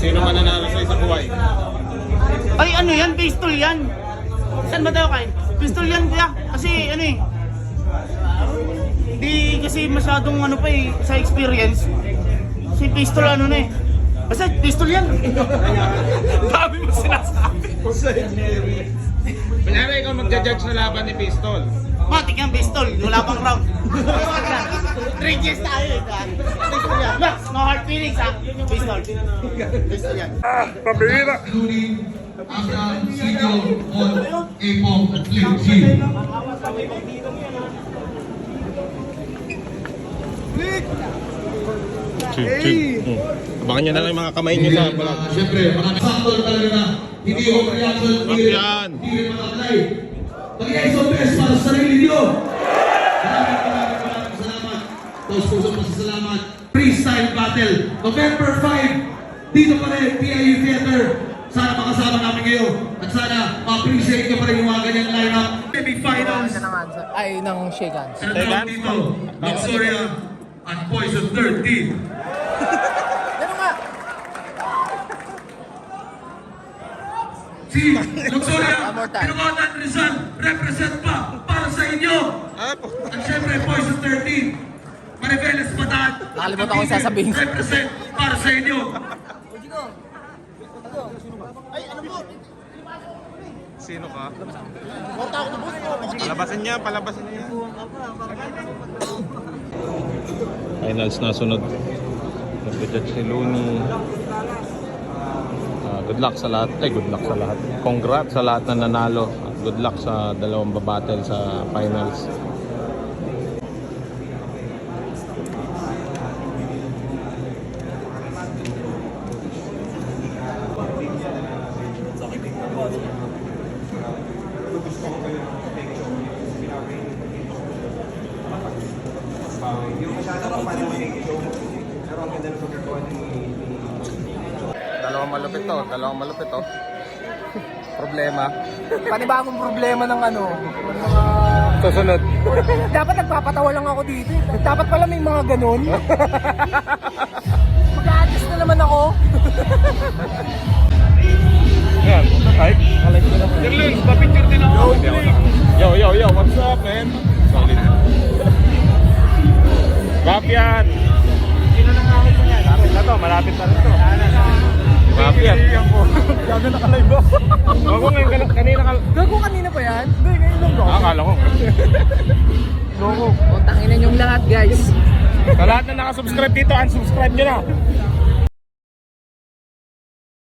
Sino mananalo sa isang buhay? Ay, ano yan? Pistol yan. Saan ba tayo kain? Pistol yan, kuya. Kasi, ano eh. Hindi kasi masyadong ano pa eh, sa experience. Si pistol ano na eh. Basta pistol yan. Dami mo sinasabi. Kunyari ikaw magja-judge na laban ni Pistol. Matik yan, pistol. Wala pang round. Pistol yan. 3 years tayo eh. Pistol yan. Max, no hard feelings ha. Pistol. Pistol yan. Pabira! Ang senior on Apong at Flip G. Abangan nyo na lang yung mga kamay nyo sa balat. Siyempre, mga sample talaga na hindi overreaction, hindi Yan. rin mag-apply. Pag-iayos ang best para sa sarili nyo. Maraming salamat. Taos-pusong pasasalamat. Freestyle battle, November 5. Dito pa rin, PIU Theater. Sana makasama namin kayo. At sana ma-appreciate nyo pa rin yung mga ganyan lineup. Semi-finals. Ay, ng shake hands. Ano tawag dito? Luxuria at Poison 13. Ano nga? Si Luxuria, More time. Pinukotan Rizal, represent pa para sa inyo. At syempre, Poison 13. Mariveles Bataan. Nakalimutan ko yung sasabihin. Represent para sa inyo. Sino ka? Palabasin niya, palabasin niya. Finals na sunod. Nag-judge si Looney. Good luck sa lahat. Good luck sa lahat. Congrats sa lahat na nanalo. Good luck sa dalawang babattle sa finals. Dalawang malupit to. Problema. Panibagong problema ng ano, ng mga... Susunod. Dapat nagpapatawa lang ako dito. Dapat pala may mga ganun. Mag-a-adjust na naman ako. Yan, hype. Jerlin, pa-picture din ako. Yo, what's up, man? Solid. Bap yan. Malapit na to, malapit na to. Bap yan. Gago nakalive ako. Gago ngayon, kanina ka... Gago kanina pa yan? Hindi, ngayon lang daw. Akala ko. Logo. Tangin na yung lahat, guys. Sa lahat na nakasubscribe dito, unsubscribe nyo na.